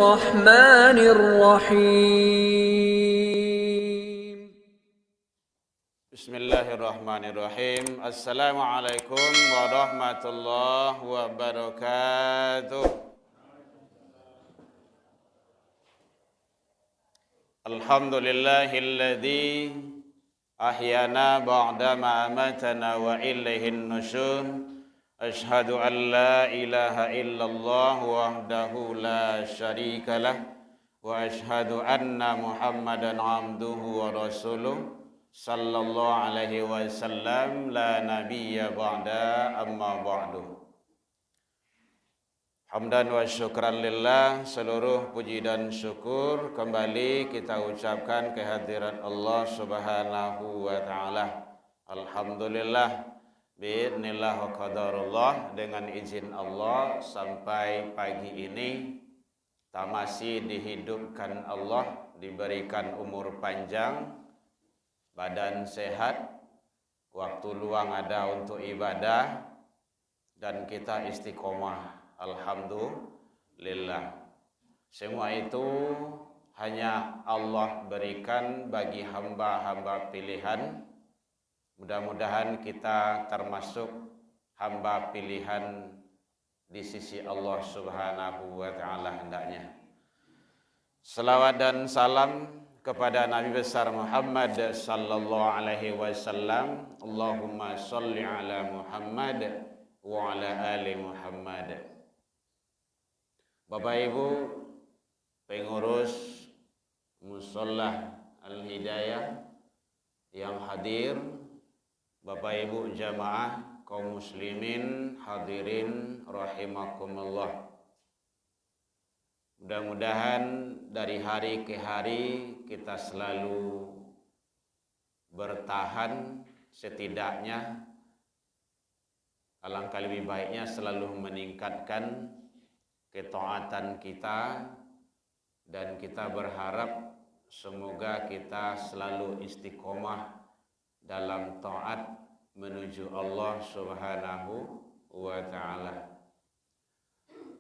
الرحمن الرحيم بسم الله الرحمن الرحيم. السلام عليكم ورحمة الله وبركاته. الحمد لله الذي أحيانا بعدما أماتنا وإليه النشور. أشهد أن لا إله إلا الله وحده لا شريك له وأشهد أن محمدا عبده ورسوله صلى الله عليه وسلم لا نبي بعد أما بعد. Hamdan wa syukran lillah, seluruh puji dan syukur kembali kita ucapkan kehadirat Allah Subhanahu wa taala. Alhamdulillah bi'idznillah wa qadarullah, dengan izin Allah sampai pagi ini kita masih dihidupkan Allah, diberikan umur panjang, badan sehat, waktu luang ada untuk ibadah, dan kita istiqomah. Alhamdulillah. Semua itu hanya Allah berikan bagi hamba-hamba pilihan. Mudah-mudahan kita termasuk hamba pilihan di sisi Allah Subhanahu wa taala hendaknya. Selawat dan salam kepada Nabi besar Muhammad sallallahu alaihi wasallam. Allahumma shalli ala Muhammad wa ala ali Muhammad. Bapak Ibu pengurus Musholla Al-Hidayah yang hadir, Bapak Ibu jamaah kaum muslimin hadirin rahimakumullah. Mudah-mudahan dari hari ke hari kita selalu bertahan, setidaknya alangkah lebih baiknya selalu meningkatkan ketaatan kita, dan kita berharap semoga kita selalu istiqomah dalam taat menuju Allah Subhanahu wa taala.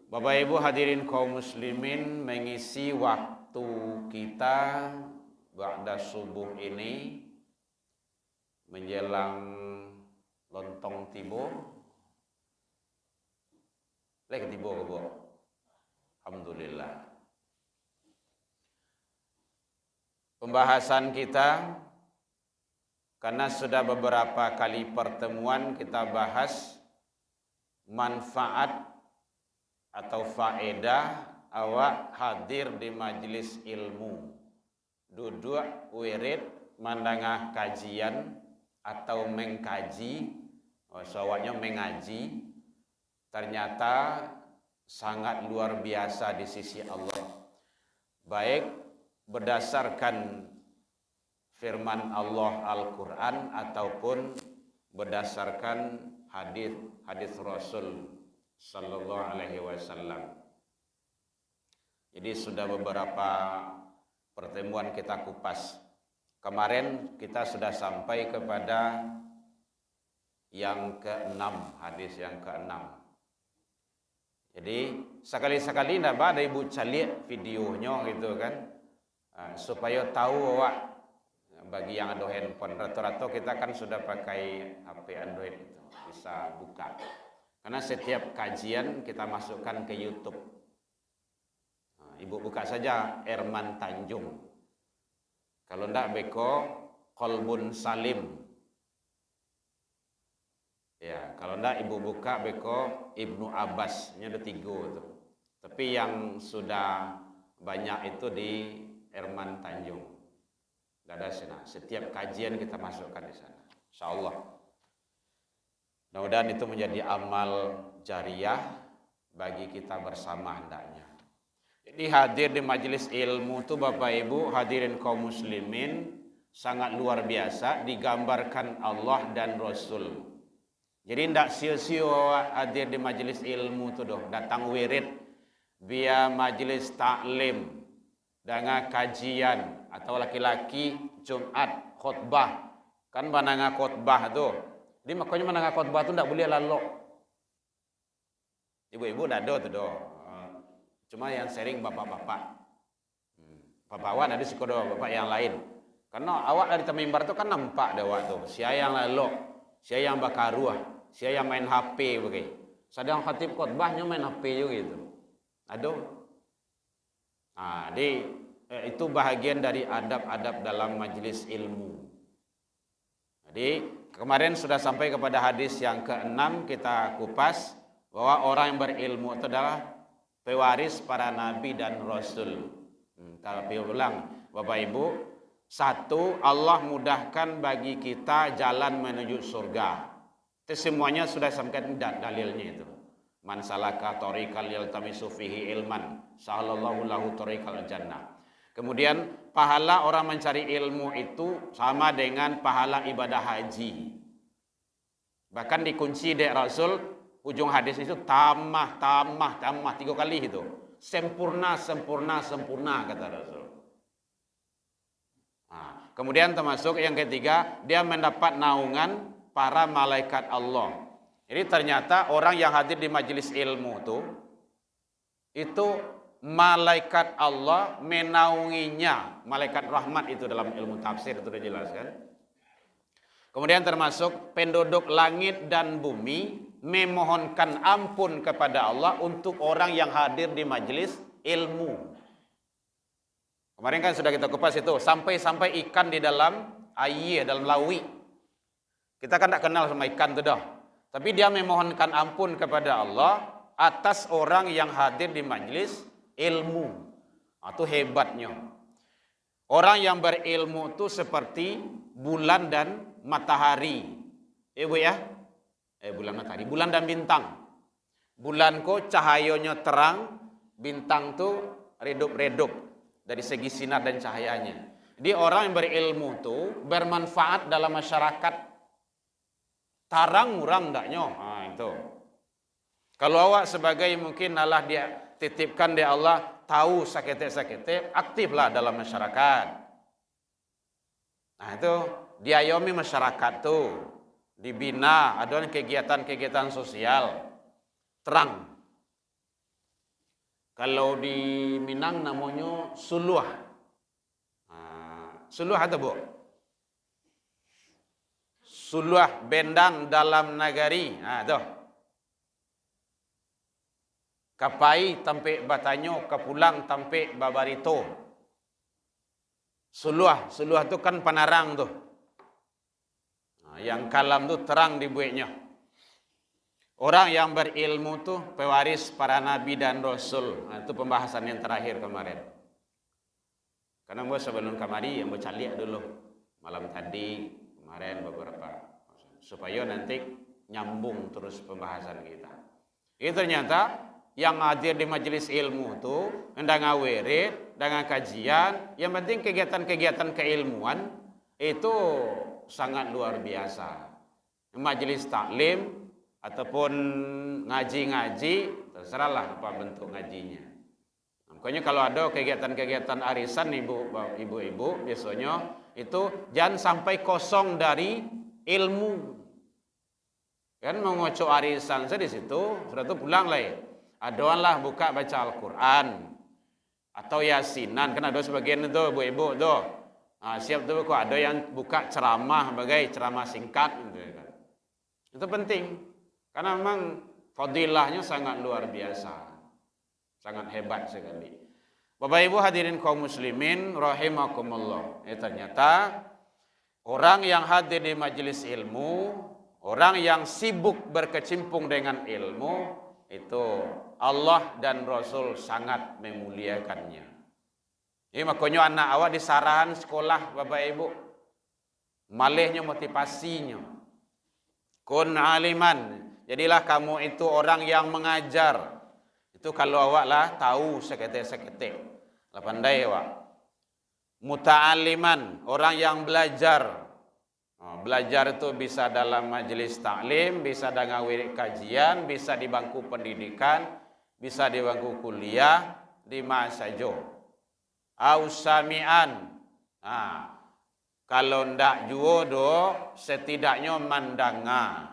Bapak Ibu hadirin kaum muslimin, mengisi waktu kita ba'da subuh ini menjelang lontong tibo. Lek tibo kebo. Alhamdulillah. Pembahasan kita, karena sudah beberapa kali pertemuan kita bahas manfaat atau faedah awak hadir di majelis ilmu, duduk wirid mandangah kajian atau mengkaji, sawahnya mengaji, ternyata sangat luar biasa di sisi Allah, baik berdasarkan firman Allah Al-Quran ataupun berdasarkan hadis Rasul Sallallahu Alaihi Wasallam. Jadi sudah beberapa pertemuan kita kupas. Kemarin kita sudah sampai kepada yang ke-6, hadis yang ke-6. Jadi sekali-sekali ndak ada ibu calik videonya gitu kan, supaya tahu awak. Bagi yang ada handphone, rata-rata kita kan sudah pakai HP Android itu, bisa buka. Karena setiap kajian kita masukkan ke YouTube. Ibu buka saja Erman Tanjung. Kalau ndak beko Kolbun Salim. Ya, kalau ndak ibu buka beko Ibnu Abbas, ini ada 3 tuh. Tapi yang sudah banyak itu di Erman Tanjung. Tidak ada sana. Setiap kajian kita masukkan di sana. Insyaallah. Mudah-mudahan itu menjadi amal jariah bagi kita bersama hendaknya. Jadi hadir di majelis ilmu itu Bapak Ibu hadirin kaum muslimin sangat luar biasa, digambarkan Allah dan Rasul. Jadi tidak sia-sia hadir di majelis ilmu itu doh, datang wirid via majelis taklim dengan kajian, atau laki-laki Jumat khutbah. Kan mananga khutbah tuh. Jadi makanya mananga khutbah tuh tidak boleh lalok. Ibu-ibu dah ada tuh doh. Cuma yang sering bapak-bapak. Bapak awak ada sekolah bapak yang lain. Karena awak dari mimbar tu kan nampak dah awak tu. Sia yang lalok, sia yang bakaruah, sia yang main HP begitu. Sedang khatib khutbahnya main HP juga gitu. Aduh. Itu bahagian dari adab-adab dalam majlis ilmu. Jadi kemarin sudah sampai kepada hadis yang ke-6 kita kupas bahwa orang yang berilmu itu adalah pewaris para nabi dan rasul. Tapi ulang Bapak Ibu, satu, Allah mudahkan bagi kita jalan menuju surga. Itu semuanya sudah sampaikan dalilnya itu. Man salaka tariqal yaltamisu fihi ilman, sahalallahu lahu tariqal jannah. Kemudian pahala orang mencari ilmu itu sama dengan pahala ibadah haji. Bahkan dikunci dek Rasul, ujung hadis itu tamah 3 kali itu. Sempurna kata Rasul. Kemudian termasuk yang ketiga, dia mendapat naungan para malaikat Allah. Jadi ternyata orang yang hadir di majelis ilmu itu malaikat Allah menaunginya. Malaikat rahmat itu dalam ilmu tafsir itu dijelaskan. Kemudian termasuk penduduk langit dan bumi memohonkan ampun kepada Allah untuk orang yang hadir di majelis ilmu. Kemarin kan sudah kita kupas itu, sampai ikan di dalam air, dalam lawi. Kita kan tak kenal sama ikan itu dah. Tapi dia memohonkan ampun kepada Allah atas orang yang hadir di majelis ilmu. Itu hebatnya. Orang yang berilmu itu seperti bulan dan matahari. Bu ya? Bulan matahari, bulan dan bintang. Bulan ko cahayanya terang, bintang tu redup-redup dari segi sinar dan cahayanya. Jadi orang yang berilmu tu bermanfaat dalam masyarakat. Tarang murang ndaknya. Itu. Kalau awak sebagai mungkin Allah dia titipkan dia Allah tahu sakit-sakit, aktiflah dalam masyarakat. Itu diayomi masyarakat tu, dibina, ada kegiatan-kegiatan sosial, terang. Kalau di Minang namanya suluh. Suluh ada bu? Suluh bendang dalam nagari. Tuh. Kapai tampe batanyo, kapulang tampe babarito. Suluh tu kan panarang tuh. Yang kalam tu terang dibuatnya. Orang yang berilmu tu pewaris para nabi dan rasul. Itu pembahasan yang terakhir kemarin. Karena sebelum kemari yang bercaliak dulu malam tadi kemarin beberapa supaya nanti nyambung terus pembahasan kita. Itu ternyata yang hadir di majelis ilmu itu hendak ngawirid dengan kajian, yang penting kegiatan-kegiatan keilmuan itu sangat luar biasa. Majelis taklim ataupun ngaji-ngaji, terserahlah apa bentuk ngajinya. Makanya kalau ada kegiatan-kegiatan arisan ibu-ibu biasanya itu jangan sampai kosong dari ilmu. Kan mengocok arisan saya di situ, sudah tu pulang lah. Adoanlah buka baca Al-Quran atau yasinan, kan ada sebagian itu ibu-ibu tu. Siap tu kok ada yang buka ceramah bagai ceramah singkat gitu kan. Itu penting karena memang fadilahnya sangat luar biasa. Sangat hebat sekali. Bapak Ibu hadirin kaum muslimin rahimakumullah. Ternyata orang yang hadir di majelis ilmu, orang yang sibuk berkecimpung dengan ilmu, itu Allah dan Rasul sangat memuliakannya. Ini makanya anak awak disaran sekolah Bapak Ibu. Malihnya motivasinya. Kun aliman. Jadilah kamu itu orang yang mengajar. Itu kalau awak lah tahu seketik-seketik. Lah pandai awak. Muta'aliman, orang yang belajar. Belajar itu bisa dalam majelis taklim, bisa dengan wirid kajian, bisa di bangku pendidikan, bisa di bangku kuliah, di masajo. Ausamian. Kalau ndak juodo, setidaknya mandanga.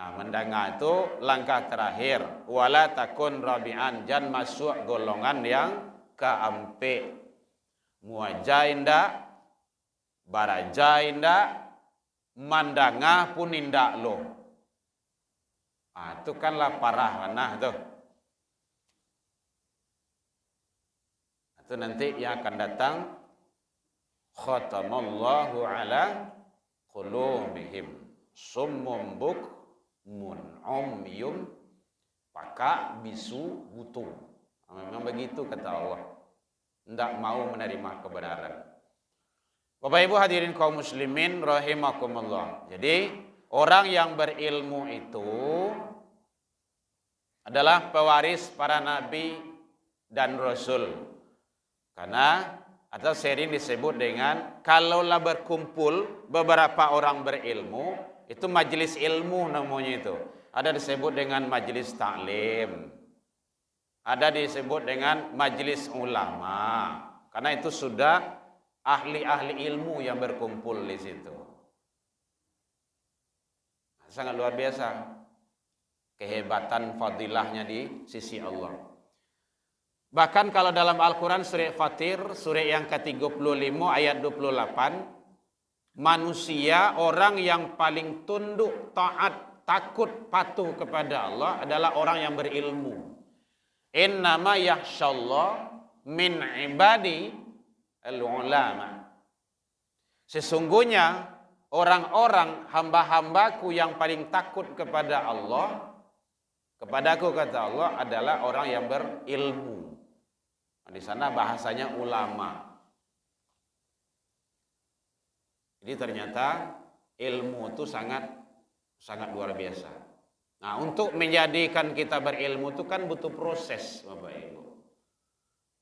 Nah, mendengar itu langkah terakhir. Wala takun rabi'an, jangan masuk golongan yang keempat. Muajai ndak, barajai ndak, mandangah pun indak lo. Itu kanlah parah nah tuh. Itu nanti yang akan datang khatamallahu ala qulubihim summum bukmun umyum paka bisu butu. Memang begitu kata Allah. Tidak mau menerima kebenaran. Bapak Ibu hadirin kaum muslimin rahimakumullah. Jadi orang yang berilmu itu adalah pewaris para nabi dan rasul. Karena atau sering disebut dengan kalaulah berkumpul beberapa orang berilmu, itu majelis ilmu namanya itu. Ada disebut dengan majelis taklim. Ada disebut dengan majelis ulama. Karena itu sudah ahli-ahli ilmu yang berkumpul di situ. Sangat luar biasa kehebatan fadilahnya di sisi Allah. Bahkan kalau dalam Al-Quran surah Fatir, surah yang ke-35 ayat 28, manusia orang yang paling tunduk, taat, takut, patuh kepada Allah adalah orang yang berilmu. Innama yakhshallah min ibadi al-ulama. Sesungguhnya orang-orang hamba-hambaku yang paling takut kepada Allah, kepadaku kata Allah, adalah orang yang berilmu. Di sana bahasanya ulama. Jadi ternyata ilmu itu sangat luar biasa. Nah, untuk menjadikan kita berilmu itu kan butuh proses, Bapak Ibu.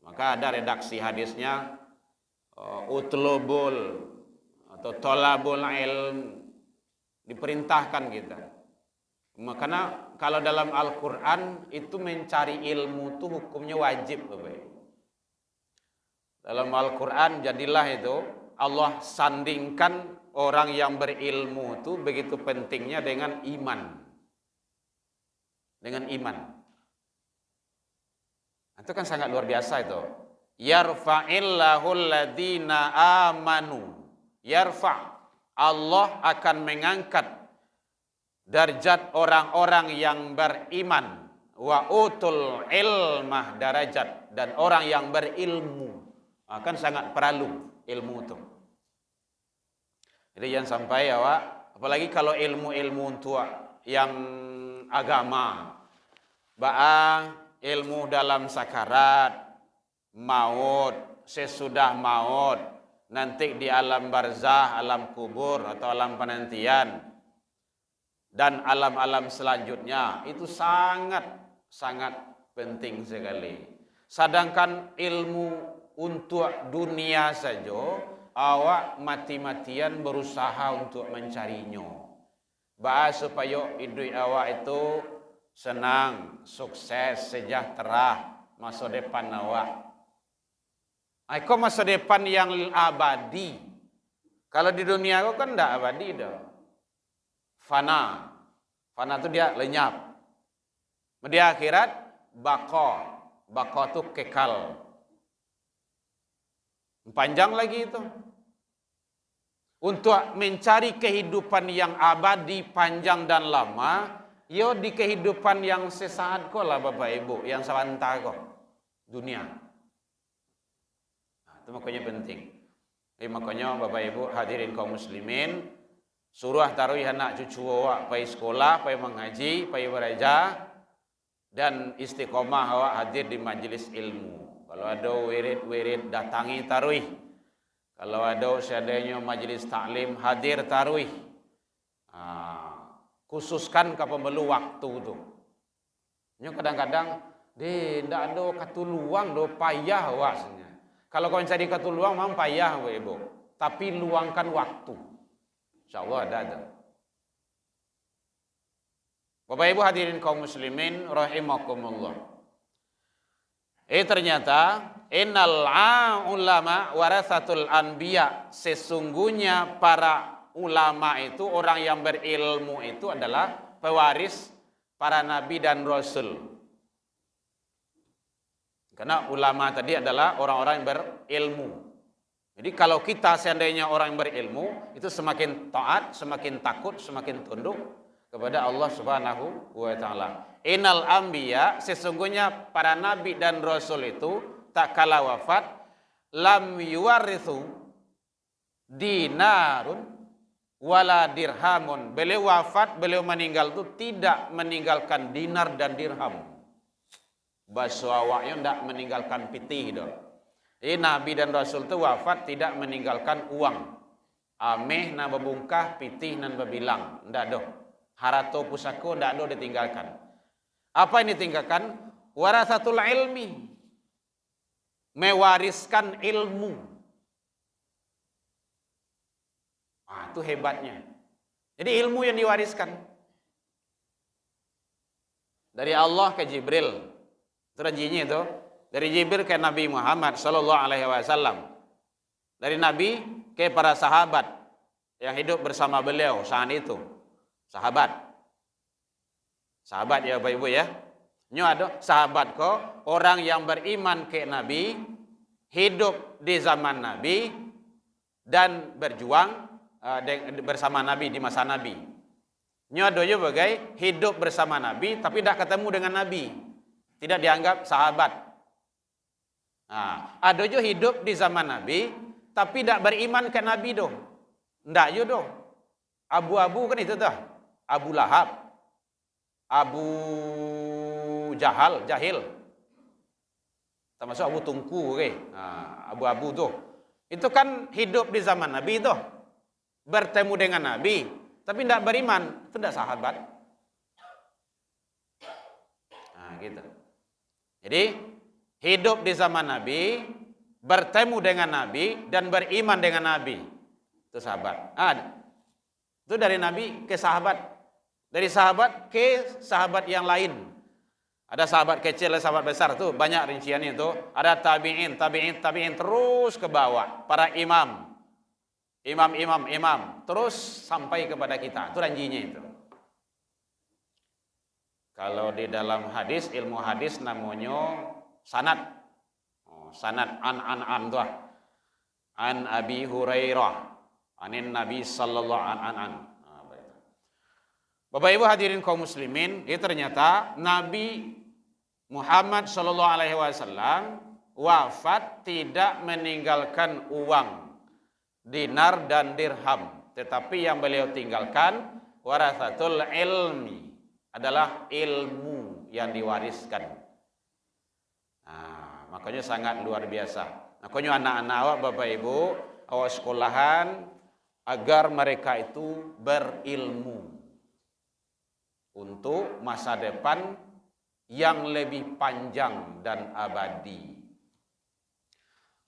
Maka ada redaksi hadisnya utlubul atau tolabul ilm, diperintahkan kita. Makanya kalau dalam Al-Quran itu mencari ilmu itu hukumnya wajib, Bapak Ibu. Dalam Al-Quran jadilah itu Allah sandingkan orang yang berilmu itu begitu pentingnya dengan iman. Dengan iman. Itu kan sangat luar biasa itu. Yarfa'illahu alladhina amanu. Yarfa'. Allah akan mengangkat darjat orang-orang yang beriman. Wa utul ilmah darajat. Dan orang yang berilmu. Akan sangat perlu ilmu itu. Jadi jangan sampai awak, apalagi kalau ilmu-ilmu untuk yang agama, ilmu dalam sakarat, maut, sesudah maut, nanti di alam barzah, alam kubur atau alam penantian, dan alam-alam selanjutnya itu sangat penting sekali. Sedangkan ilmu untuk dunia saja, awak mati-matian berusaha untuk mencarinya. Supaya hidup awak itu senang, sukses, sejahtera, masa depan awak. Kau masa depan yang abadi. Kalau di dunia kau kan tidak abadi dah. Fana. Fana itu dia lenyap. Di akhirat, baqa. Baqa itu kekal. Panjang lagi itu. Untuk mencari kehidupan yang abadi, panjang dan lama, yo di kehidupan yang sesaat kok lah Bapak Ibu, yang sebentar kok. Dunia. Nah, itu makanya penting. Jadi makanya Bapak Ibu hadirin kaum muslimin, suruh taruh anak cucu awak pergi sekolah, pergi mengaji, pergi belajar, dan istiqomah awak hadir di majelis ilmu. Kalau ada wirid-wirid datangi taruih. Kalau ada seadanya majelis taklim hadir taruih. Khususkan kapabelu waktu tu. Nya kadang-kadang tidak ada katuluang do payah wasnya. Kalau kau cari katuluang memang payah Ibu. Tapi luangkan waktu. Insyaallah ada. Bapak Ibu hadirin kaum muslimin rahimakumullah. Ternyata innal ulama warasatul anbiya, sesungguhnya para ulama itu, orang yang berilmu itu adalah pewaris para nabi dan rasul. Karena ulama tadi adalah orang-orang yang berilmu. Jadi kalau kita seandainya orang yang berilmu, itu semakin taat, semakin takut, semakin tunduk kepada Allah Subhanahu wa taala. Innal anbiya, sesungguhnya para nabi dan rasul itu tak kala wafat lam yuwarithu dinarun wala dirhamun. Beliau wafat, beliau meninggal itu tidak meninggalkan dinar dan dirham. Bahasa awaknya tidak meninggalkan pitih dah. Jadi nabi dan rasul itu wafat tidak meninggalkan uang. Ameh na babungkah, pitih nan babilang, ndak doh. Harato pusako ndak doh ditinggalkan. Apa yang ditinggalkan? Warasatul ilmi. Mewariskan ilmu. Ah, itu hebatnya. Jadi ilmu yang diwariskan dari Allah ke Jibril. Itu janjinya itu. Dari Jibril ke Nabi Muhammad sallallahu alaihi wasallam. Dari Nabi ke para sahabat yang hidup bersama beliau saat itu. Sahabat. Sahabat ya Bapak Ibu ya. Nyo ada sahabat ko, orang yang beriman ke Nabi, hidup di zaman Nabi dan berjuang bersama Nabi di masa Nabi. Nyo ada juga bagai hidup bersama Nabi tapi tidak ketemu dengan Nabi. Tidak dianggap sahabat. Nah, ada juga hidup di zaman Nabi tapi tidak beriman ke Nabi doh. Ndak yo doh. Abu-abu kan itu dah. Abu Lahab, Abu Jahil. Termasuk Abu Tungku ke. Nah, abu-abu tuh. Itu kan hidup di zaman Nabi tuh. Bertemu dengan Nabi tapi tidak beriman, itu tidak sahabat. Nah, gitu. Jadi hidup di zaman Nabi, bertemu dengan Nabi dan beriman dengan Nabi, itu sahabat. Itu dari Nabi ke sahabat, dari sahabat ke sahabat yang lain. Ada sahabat kecil, ada sahabat besar, tuh banyak rinciannya itu. Ada tabi'in terus ke bawah, para imam, terus sampai kepada kita. Itu ranjinya itu. Kalau di dalam hadis, ilmu hadis namanya sanad. Sanad an tuh. An Abi Hurairah, anin Nabi sallallahu an. Bapak Ibu hadirin kaum muslimin, ini ternyata Nabi Muhammad sallallahu alaihi wasallam wafat tidak meninggalkan uang, dinar dan dirham, tetapi yang beliau tinggalkan warasatul ilmi, adalah ilmu yang diwariskan. Nah, makanya sangat luar biasa. Makanya anak-anak awak Bapak Ibu, awak sekolahan agar mereka itu berilmu untuk masa depan yang lebih panjang dan abadi.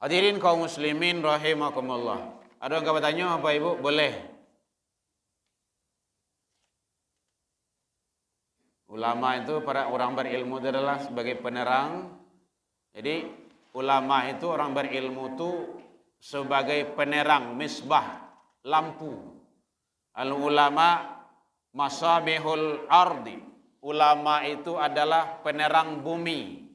Hadirin kaum muslimin rahimakumullah. Ada yang bertanya Bapak Ibu? Boleh. Ulama itu para orang berilmu itu adalah sebagai penerang. Jadi ulama itu orang berilmu itu sebagai penerang, misbah, lampu. Al ulama masabihul ardi. Ulama itu adalah penerang bumi.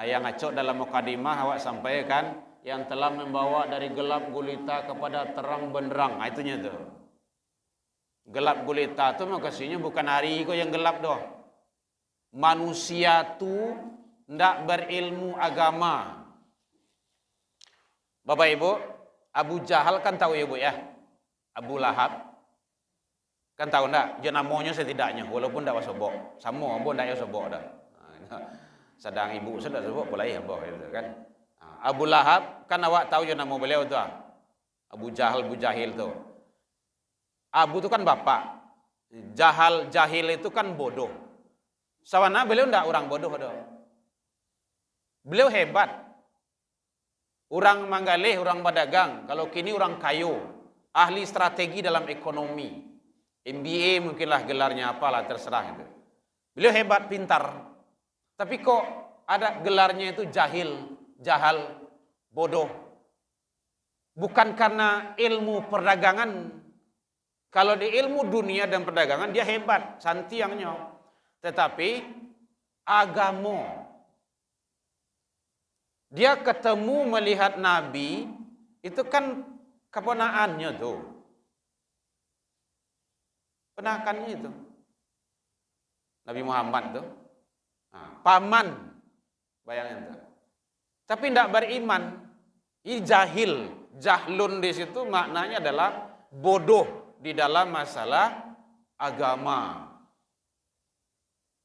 Yang ngacok dalam mukadimah awak sampaikan, yang telah membawa dari gelap gulita kepada terang benderang. Itunya tuh. Gelap gulita itu maksudnya bukan hari kau yang gelap doh. Manusia tu ndak berilmu agama. Bapak Ibu, Abu Jahal kan tahu ya Bu ya. Abu Lahab kan tahu ndak? Dia namanya setidaknya walaupun ndak wasobok. Sama Abu ndak wasobok dah. Sedang ibu sudah sebut pula ya Abu itu kan. Abu Lahab kan awak tahu je nama beliau tu. Abu Jahil tu. Abu itu kan bapak. Jahil itu kan bodoh. Sawana beliau ndak orang bodoh doh. Beliau hebat. Orang manggalih, orang pedagang. Kalau kini orang kayu, ahli strategi dalam ekonomi. MBA mungkinlah gelarnya apalah terserah itu. Beliau hebat, pintar. Tapi kok ada gelarnya itu jahal, bodoh. Bukan karena ilmu perdagangan Kalau di ilmu dunia dan perdagangan dia hebat, santiangnya. Tetapi agama, dia ketemu melihat Nabi, itu kan keponakannya tuh. Ponakannya itu. Nabi Muhammad tuh. Paman. Bayangin tuh. Tapi tidak beriman. Ini jahil. Jahlun di situ maknanya adalah bodoh di dalam masalah agama.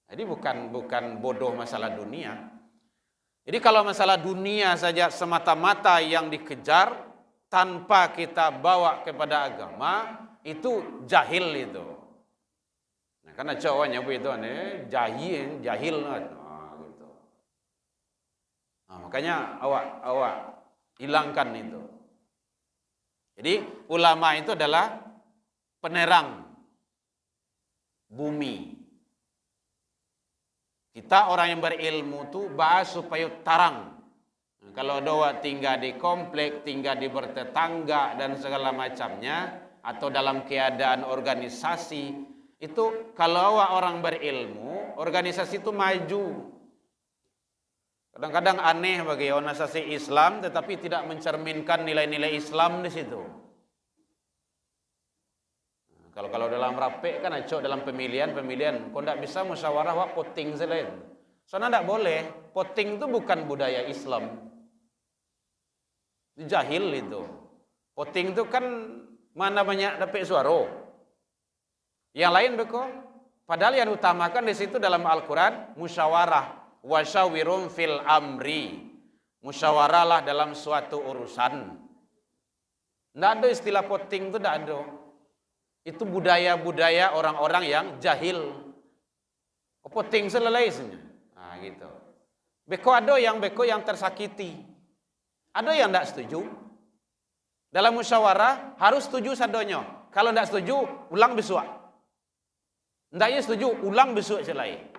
Jadi bukan bodoh masalah dunia. Jadi kalau masalah dunia saja semata-mata yang dikejar tanpa kita bawa kepada agama, itu jahil itu. Nah, karena cowoknya begitu jahil gitu. Nah, makanya awak hilangkan itu. Jadi ulama itu adalah penerang bumi. Kita orang yang berilmu tuh bahas supaya tarang. Kalau doa tinggal di komplek, tinggal di bertetangga dan segala macamnya, atau dalam keadaan organisasi, itu kalau orang berilmu, organisasi itu maju. Kadang-kadang aneh bagi organisasi Islam, tetapi tidak mencerminkan nilai-nilai Islam di situ. Kalau dalam rapek kan acok dalam pemilihan, kau tidak bisa musyawarah wak voting selain. Soalnya tidak boleh. Voting itu bukan budaya Islam. Itu jahil itu. Voting itu kan mana banyak dapat suara. Yang lain beko. Padahal yang utamakan di situ dalam Al-Quran musyawarah. Wasyawirum fil amri. Musyawarahlah dalam suatu urusan. Tidak ada istilah voting itu, tidak ada. Itu budaya-budaya orang-orang yang jahil. Voting selesai. Nah gitu. Beko ada yang tersakiti. Ada yang tidak setuju. Dalam musyawarah harus setuju sadonyo. Kalau tidak setuju, ulang besok. Tidaknya setuju, ulang besok selai.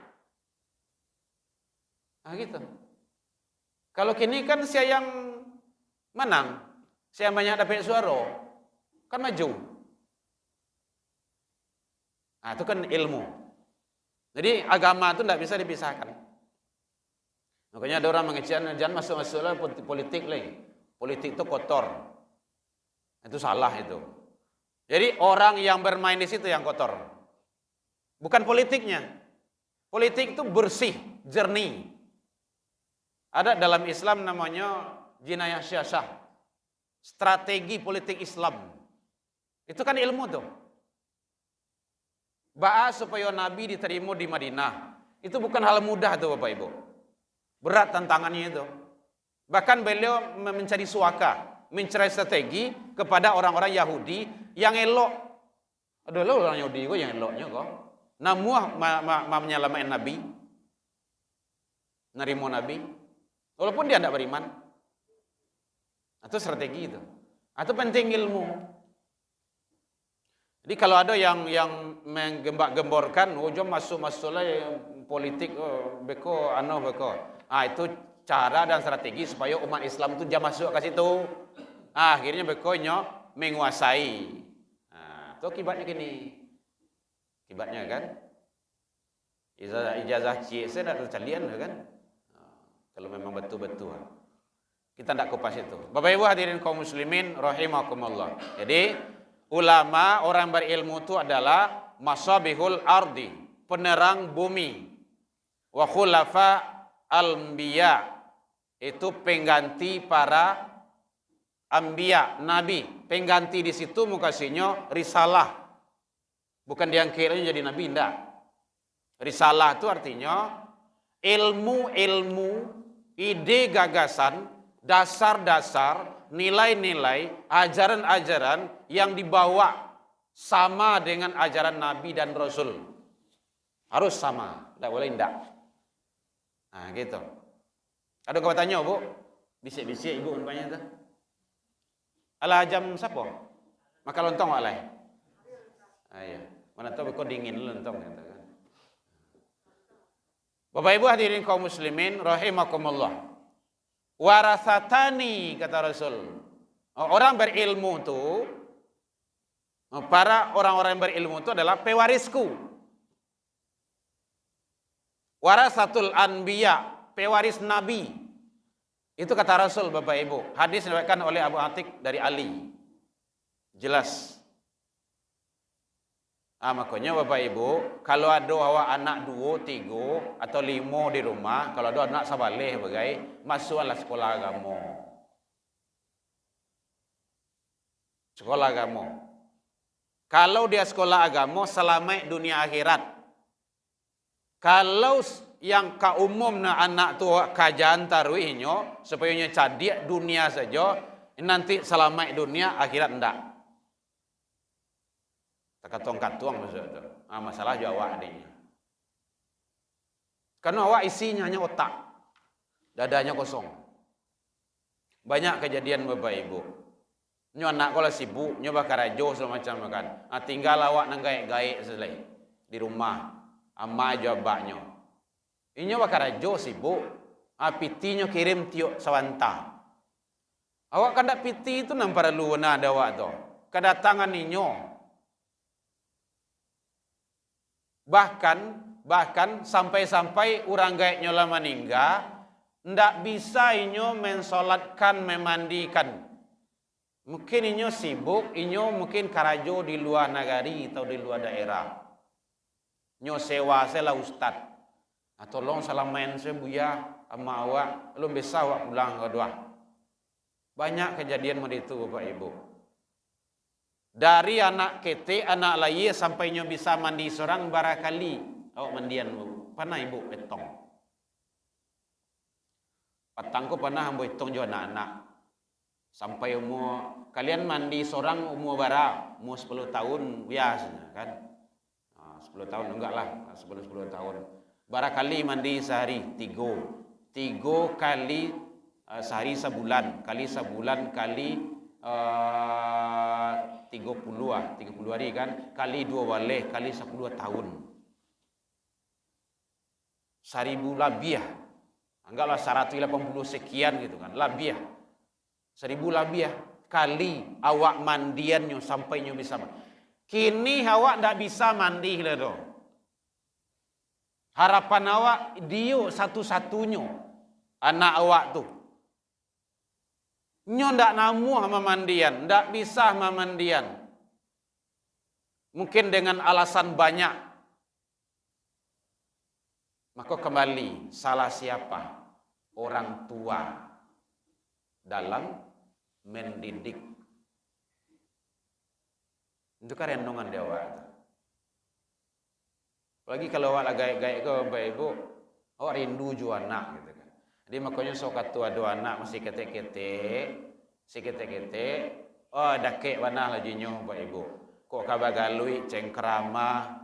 Nah gitu. Kalau kini kan saya yang menang, saya banyak dapat suara, kan maju. Nah, itu kan ilmu. Jadi agama itu tidak bisa dipisahkan. Makanya ada orang mengecilkan, jangan masuk-masuklah politik lagi. Politik itu kotor. Itu salah itu. Jadi orang yang bermain di situ yang kotor. Bukan politiknya. Politik itu bersih, jernih. Ada dalam Islam namanya jinayah syasah. Strategi politik Islam. Itu kan ilmu tuh. Bahas supaya Nabi diterima di Madinah. Itu bukan hal mudah tuh Bapak Ibu. Berat tantangannya itu. Bahkan beliau mencari suaka, mencari strategi kepada orang-orang Yahudi yang elok. Ada orang Yahudi kok yang eloknya kok. Namuah menyelamatkan Nabi. Nerimo Nabi. Walaupun dia tidak beriman. Itu strategi itu. Atau penting ilmu. Jadi kalau ada yang menggembak-gemborkan, jom masuk-masuklah politik, beko. Itu cara dan strategi supaya umat Islam itu jangan masuk ke situ. Akhirnya bekonya menguasai. Itu akibatnya gini. Akibatnya kan, ijazah cik saya tidak tercalian kan. Kalau memang betul-betul. Kita tidak kupas itu. Bapak Ibu hadirin kaum muslimin rahimakumullah. Jadi ulama, orang berilmu itu adalah masabihul ardi, penerang bumi. Wa khulafa al-anbiya, itu pengganti para anbiya, nabi. Pengganti di situ mukasinya risalah. Bukan diangkirnya jadi nabi, enggak. Risalah itu artinya ilmu-ilmu, ide gagasan, dasar-dasar, nilai-nilai, ajaran-ajaran yang dibawa sama dengan ajaran Nabi dan Rasul. Harus sama, tidak boleh tidak. Nah gitu. Ada kau tanya Bu? Bisik-bisik ibu rupanya itu. Alah jam siapa? Maka lontong alai. Iya. Mana tahu kau dingin lontong gitu kan. Bapak Ibu hadirin kaum muslimin rahimakumullah. Warasatani kata Rasul. Orang berilmu itu Para orang-orang yang berilmu itu adalah pewarisku. Warasatul anbiya, pewaris nabi. Itu kata Rasul, Bapak Ibu. Hadis diriwayatkan oleh Abu Atik dari Ali. Jelas. Makanya Bapak Ibu, kalau ada awak anak 2, 3 atau 5 di rumah, kalau ada anak sabaleh bagai, masuklah sekolah agama. Sekolah agama. Kalau dia sekolah agama, selamat dunia akhirat. Kalau yang ka umum na anak tu kajian taruhinyo, supaya nya cadik dunia saja, nanti selamat dunia akhirat ndak. Katong-katong maksud itu. Masalah Jawa adanya. Karena awak isinya hanya otak. Dadanya kosong. Banyak kejadian Bapak Ibu. Nyo anak kalau sibuk, nyo bakar ajo semacam makan. Tinggal awak nang gaek-gaek selai di rumah. Ama jawabnya. Inyo bakar ajo sibuk. Piti nyo kirim tiok sawanta. Awak kada piti itu nang perlu na ada awak tu. Kedatangan inyo. Bahkan sampai-sampai orang gaek nyola meninggal, ndak bisa inyo mensolatkan, memandikan. Mungkin inyo sibuk, inyo mungkin karajo di luar negari atau di luar daerah. Nyo sewa saya ustad. Tolong salamen saya buya sama awak, belum bisa awak pulang kedua. Banyak kejadian begitu Bapak Ibu. Dari anak kete, anak layi sampai nyo bisa mandi seorang barakali. Awak mandian pernah ibu petong. Patangku pernah ambo hitong jo anak-anak. Sampai umur kalian mandi seorang umur bara, umur 10 tahun biasanya kan. 10 tahun enggak lah, 10 tahun. Barakali mandi sehari 3 kali sehari sebulan, kali 30 hari kan, kali 2 waleh, kali 10 tahun. 1000 labiah. Anggaplah 180 sekian gitu kan, labiah. 1000 labiah kali awak mandiannya sampai nyo bisa. Kini awak ndak bisa mandi lah do. Harapan awak dia satu-satunya anak awak tu. Nyo ndak namuh sama mandian, ndak bisa sama mandian. Mungkin dengan alasan banyak. Maka kembali, salah siapa? Orang tua dalam mendidik. Itu kan rendongan dia awak. Apalagi kalau awak gaik-gaik ke Bapak Ibu, awak rindu ju anak gitu kan. Jadi makanya sok tua dua anak masih kete-kete, dakek mana lagi nyo Bapak Ibu. Kok kabar galui, cengkrama,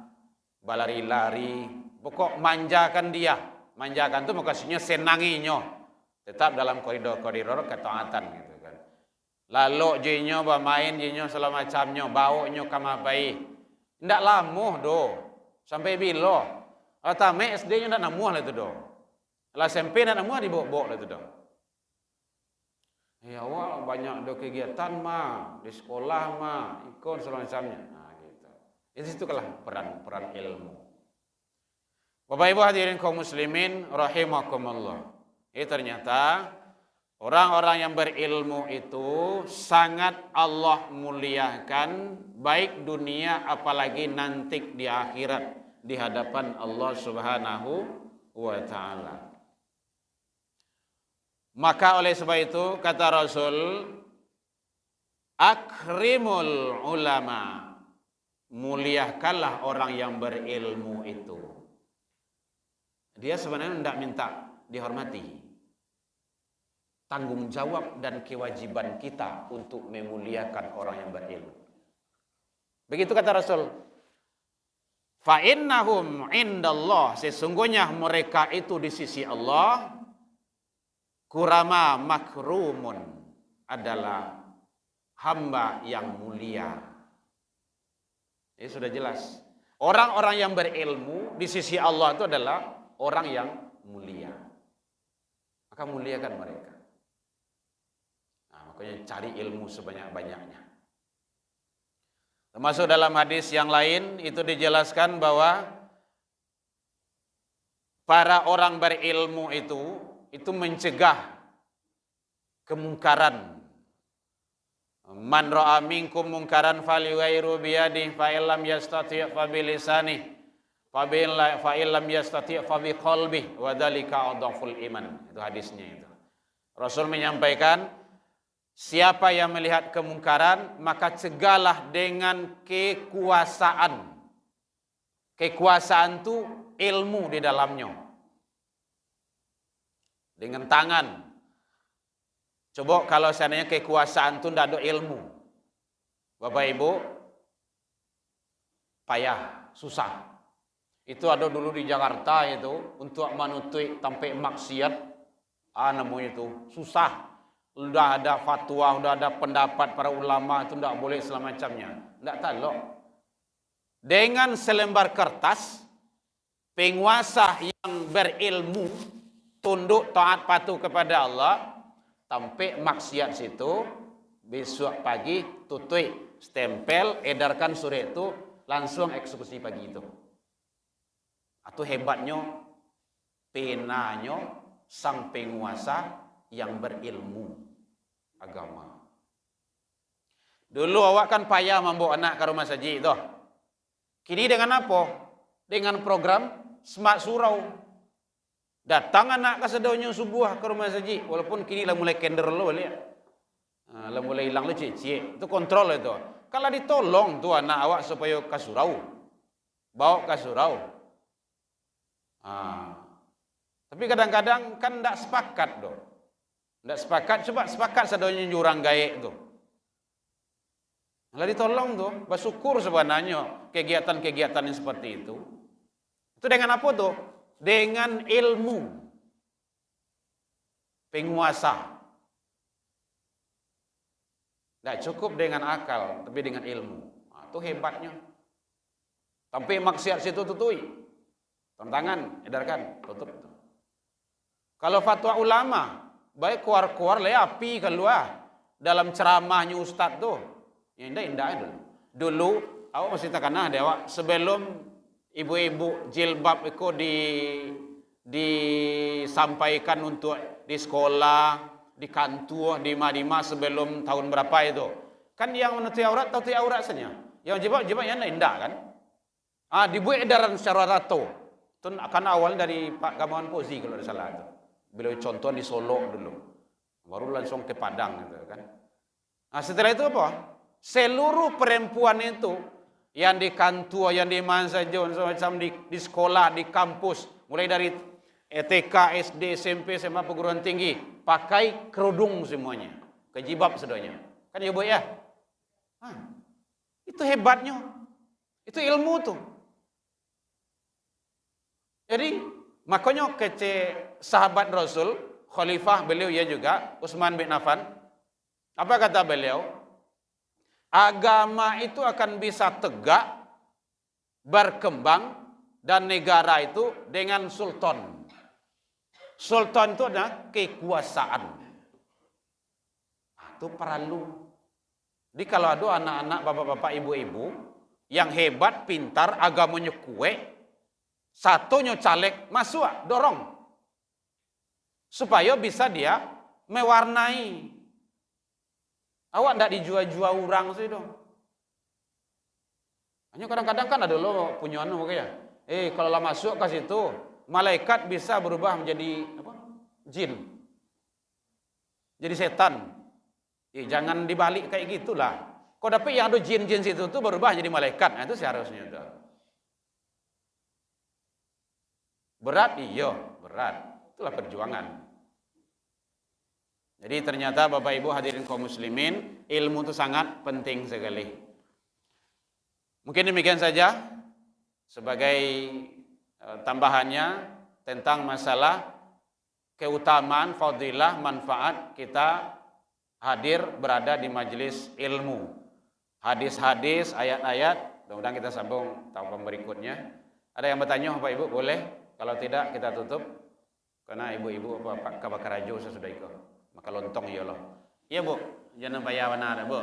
balari-lari, pokok manjakan dia. Manjakan tu maksudnya senanginya. Tetap dalam koridor-koridor ketaatan gitu kan. Lalu jinyo bermain, jinyo segala macamnya, baunya kamapai. Ndak lamuh do. Sampai bilo. Atame SD nya ndak namuh lah itu do. Lah SMP ndak namuh dibawa-bawa lah itu do. Ya awak banyak do kegiatan mah, di sekolah mah, ikut segala macamnya. Gitu. Itu kalah peran ilmu. Bapak Ibu hadirin kaum muslimin rahimakumullah. Ternyata orang-orang yang berilmu itu sangat Allah muliakan, baik dunia apalagi nanti di akhirat di hadapan Allah Subhanahu wa taala. Maka oleh sebab itu kata Rasul, akrimul ulama, muliakanlah orang yang berilmu itu. Dia sebenarnya tidak minta dihormati. Tanggung jawab dan kewajiban kita untuk memuliakan orang yang berilmu. Begitu kata Rasul. Fa innahum indallah, sesungguhnya mereka itu di sisi Allah kurama makrumun, adalah hamba yang mulia. Ini sudah jelas. Orang-orang yang berilmu di sisi Allah itu adalah orang yang mulia. Maka muliakan mereka. Makanya cari ilmu sebanyak-banyaknya. Termasuk dalam hadis yang lain itu dijelaskan bahwa para orang berilmu itu mencegah kemungkaran. Man ra'a minkum mungkaran falyughayyiru biyadihi fa illam yastati' fa bilisanihi fa illam yastati' fa biqalbihi wa dzalika adhaful iman. Itu hadisnya itu. Rasul menyampaikan, siapa yang melihat kemungkaran maka cegahlah dengan kekuasaan. Kekuasaan itu ilmu di dalamnya. Dengan tangan. Coba kalau seandainya kekuasaan itu tidak ada ilmu. Bapak Ibu, payah, susah. Itu ada dulu di Jakarta itu, untuk menutup sampai maksiat, namanya itu, susah. Sudah ada fatwa, sudah ada pendapat para ulama, itu tidak boleh semacamnya. Tidak tahu. Dengan selembar kertas, penguasa yang berilmu, tunduk taat patuh kepada Allah, sampai maksiat situ, besok pagi tutui, stempel, edarkan surat itu, langsung eksekusi pagi itu. Atau hebatnya, penanya sang penguasa yang berilmu agama. Dulu awak kan payah membawa anak ke rumah saji itu. Kini dengan apa? Dengan program Smart Surau. Datang anak ke sedonyo subuh ke rumah saji, walaupun kini lah mulai kender lo ya. Lah mulai hilang lo cik-cik. Itu kontrol itu. Kalau ditolong tuh anak awak supaya ke surau. Bawa ke surau. Tapi kadang-kadang kan tidak sepakat doh. Tidak sepakat, coba sepakat sedonyo jurang gaek tuh. Lah ditolong tuh, bersyukur sebenarnya kegiatan-kegiatan yang seperti itu. Itu dengan apa tuh? Dengan ilmu penguasa. Tidak cukup dengan akal, tapi dengan ilmu. Itu hebatnya. Sampai maksiat situ tutui. Tantangan, edarkan, tutup. Kalau fatwa ulama, baik keluar-keluar le api keluar dalam ceramahnya ustaz tuh. Ya indah itu. Dulu awak masih takkanah deh awak sebelum ibu-ibu jilbab itu disampaikan untuk di sekolah, di kantor, di mana sebelum tahun berapa itu. Kan yang menutupi aurat tutupi aurat saja. Yang jilbab yang indah kan? Dibuat edaran secara rata. Itu akan awal dari Pak Gamawan Fauzi kalau tidak salah itu. Beliau contoh di Solo dulu. Baru langsung ke Padang gitu kan. Setelah itu apa? Seluruh perempuan itu yang di kantor, yang di mana saja, macam di sekolah, di kampus, mulai dari TK, SD, SMP, SMA, perguruan tinggi, pakai kerudung semuanya, kejibab sedonya. Kan ya Bu ya? Itu hebatnya. Itu ilmu tuh. Jadi makanya sahabat Rasul, khalifah beliau ya juga, Utsman bin Affan, apa kata beliau? Agama itu akan bisa tegak, berkembang, dan negara itu dengan sultan. Sultan itu adalah kekuasaan. Itu perlu. Jadi kalau ada anak-anak, bapak-bapak, ibu-ibu yang hebat, pintar, agamanya kuat, satunya caleg, masuk, dorong. Supaya bisa dia mewarnai. Awak tidak dijual-jual orang sih dong. Hanya kadang-kadang kan ada lo punya anu kayak, kalau lah masuk ke situ, malaikat bisa berubah menjadi apa? Jin. Jadi setan. Jangan dibalik kayak gitulah. Kok dapat yang ada jin-jin situ tuh berubah jadi malaikat. Itu seharusnya udah. Berat, iya, berat. Itulah perjuangan. Jadi ternyata Bapak Ibu hadirin kaum muslimin, ilmu itu sangat penting sekali. Mungkin demikian saja sebagai tambahannya tentang masalah keutamaan, fadilah, manfaat kita hadir berada di majelis ilmu. Hadis-hadis, ayat-ayat, mudah-mudahan kita sambung tahun berikutnya. Ada yang bertanya Bapak Ibu boleh? Kalau tidak kita tutup. Karena ibu-ibu Pak Kabakarajo saya sudah ikut. Maka lontong ya Allah. Iya Bu, jangan bayar mana ada Bu.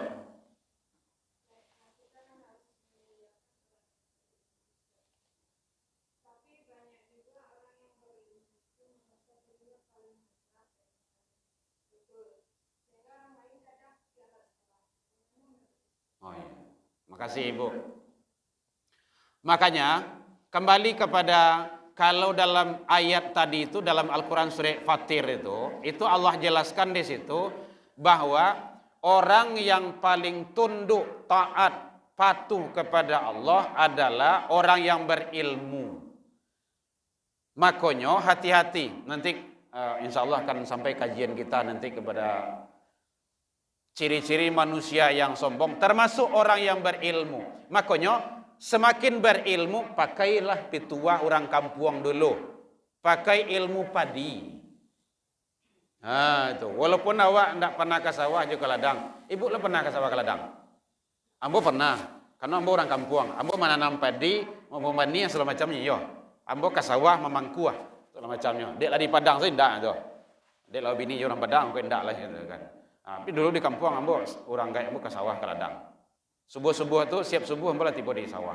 Makasih Ibu. Makanya kembali kepada kalau dalam ayat tadi itu dalam Al-Quran surah Fatir itu Allah jelaskan di situ bahwa orang yang paling tunduk, taat, patuh kepada Allah adalah orang yang berilmu. Makanya hati-hati. Nanti insya Allah akan sampai kajian kita nanti kepada ciri-ciri manusia yang sombong, termasuk orang yang berilmu. Makanya semakin berilmu, pakailah pitua orang kampung dulu. Pakai ilmu padi. Nah, itu. Walaupun awak tidak pernah ke sawah juga ke ladang. Ibu lo pernah ke sawah ke ladang? Ambo pernah. Karena ambo orang kampung. Ambo menanam padi, mau mani yang segala macamnya. Yo. Ambo ke sawah memangkuah segala macamnya. Dek lah di Padang saya tidak tu. Dek lah bini orang Padang, aku tidak lah gitu kan. Tapi dulu di kampung ambo orang kayak ambo ke sawah ke ladang. Subuh-subuh tu siap subuh ambo lah tiba di sawah.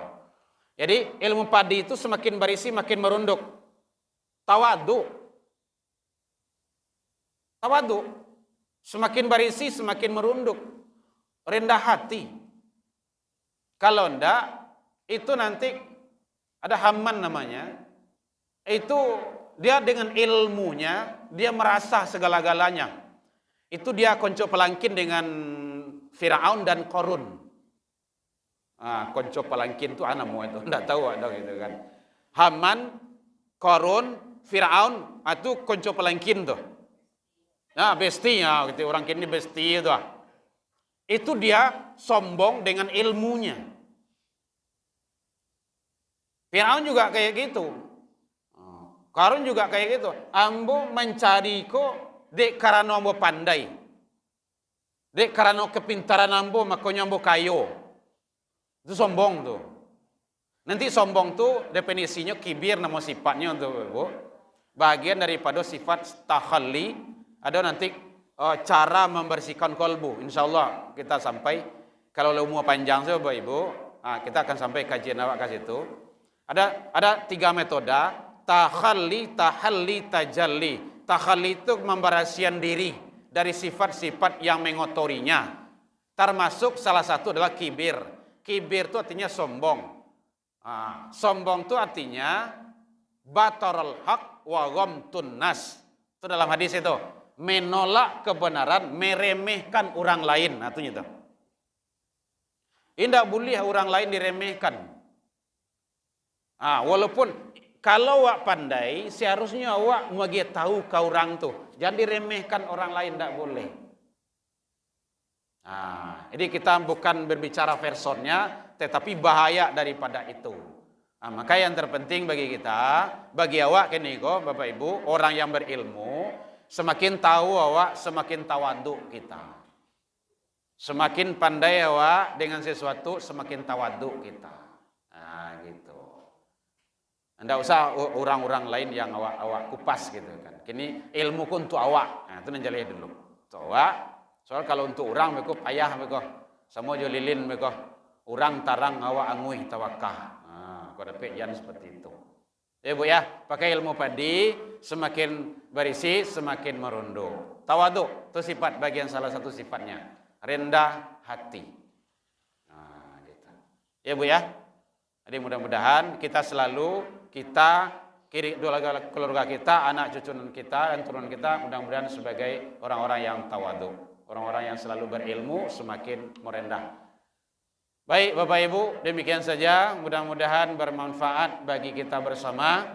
Jadi ilmu padi itu semakin berisi makin merunduk. Tawadu. Semakin berisi semakin merunduk. Rendah hati. Kalau ndak itu nanti ada Haman namanya. Itu dia dengan ilmunya dia merasa segala-galanya. Itu dia konco pelangkin dengan Firaun dan Korun. Konco pelangkin itu anamu itu enggak tahu ada gitu kan. Haman, Korun, Firaun itu konco pelangkin tuh. Nah, bestinya gitu orang kini besti itu. Itu dia sombong dengan ilmunya. Firaun juga kayak gitu. Korun juga kayak gitu. Ambo mencari ko dek karena ambo pandai. Dek karena kepintaran ambo makanya ambo kayo. Itu sombong tuh. Nanti sombong tuh definisinya kibir nama sifatnya tuh Bu. Bagian daripada sifat takhalli. Ada nanti cara membersihkan kolbu. Insyaallah kita sampai kalau ilmu panjang sih Bapak Ibu, kita akan sampai kajian awak ke situ. Ada 3 metode, takhalli, tahalli, tajalli. Takhalli itu memberasihan diri dari sifat-sifat yang mengotorinya. Termasuk salah satu adalah kibir. Kibir itu artinya sombong. Sombong itu artinya batarul haq wa ghamtun nas. Itu dalam hadis itu. Menolak kebenaran, meremehkan orang lain. Nah, itu. Tidak boleh orang lain diremehkan. Walaupun kalau awak pandai, seharusnya awak bagi tahu ke orang tuh. Jangan diremehkan orang lain, tidak boleh. Jadi kita bukan berbicara personnya, tetapi bahaya daripada itu. Maka yang terpenting bagi kita, bagi awak kini kok Bapak Ibu, orang yang berilmu, semakin tahu awak, semakin tawadu kita. Semakin pandai awak dengan sesuatu, semakin tawadu kita. Gitu. Anda usah orang-orang lain yang awak kupas gitu kan. Kini ilmu ku untuk awak. Itu menjalih dulu. Untuk awak. Soal kalau untuk orang mereka payah mereka. Sama jo lilin mereka. Orang tarang awak angui tawakah. Kau dapat yang seperti itu. Ya Bu ya, pakai ilmu padi semakin berisi semakin merunduk. Tawadu itu sifat bagian salah satu sifatnya. Rendah hati. Gitu. Ya Bu ya. Jadi mudah-mudahan kita selalu keluarga kita, anak cucu kita dan turun kita mudah-mudahan sebagai orang-orang yang tawadu. Orang-orang yang selalu berilmu semakin merendah. Baik Bapak Ibu, demikian saja. Mudah-mudahan bermanfaat bagi kita bersama.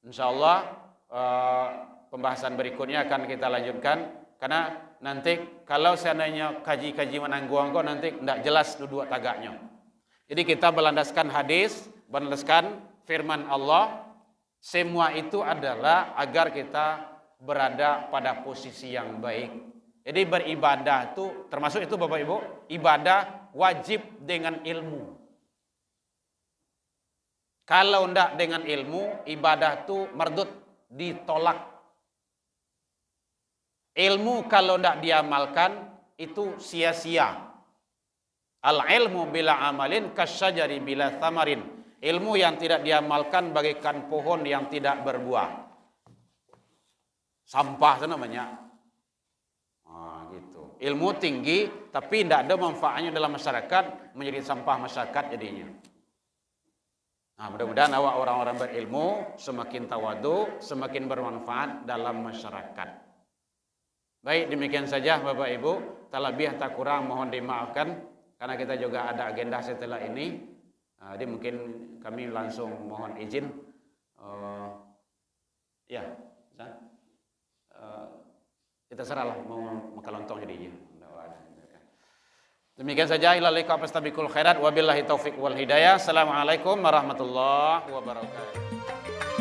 InsyaAllah pembahasan berikutnya akan kita lanjutkan. Karena nanti kalau seandainya kaji-kaji menangguang kok nanti tidak jelas duduk tagaknya. Jadi kita berlandaskan hadis, berlandaskan firman Allah. Semua itu adalah agar kita berada pada posisi yang baik. Jadi beribadah itu termasuk itu Bapak Ibu, ibadah wajib dengan ilmu. Kalau tidak dengan ilmu, ibadah itu mardud, ditolak. Ilmu kalau tidak diamalkan itu sia-sia. Al-ilmu bila amalin kasyajari bila thamarin. Ilmu yang tidak diamalkan bagaikan pohon yang tidak berbuah. Sampah itu namanya. Itu. Ilmu tinggi tapi tidak ada manfaatnya dalam masyarakat, menjadi sampah masyarakat jadinya. Nah, mudah-mudahan awak orang-orang berilmu semakin tawadu, semakin bermanfaat dalam masyarakat. Baik, demikian saja Bapak Ibu. Tak lebih tak kurang mohon dimaafkan karena kita juga ada agenda setelah ini. Jadi mungkin kami langsung mohon izin. Kita serahlah mau makan lontong jadinya. Demikian saja, ila liqa fastabiqul khairat wabillahi taufik wal hidayah. Assalamualaikum warahmatullahi wabarakatuh.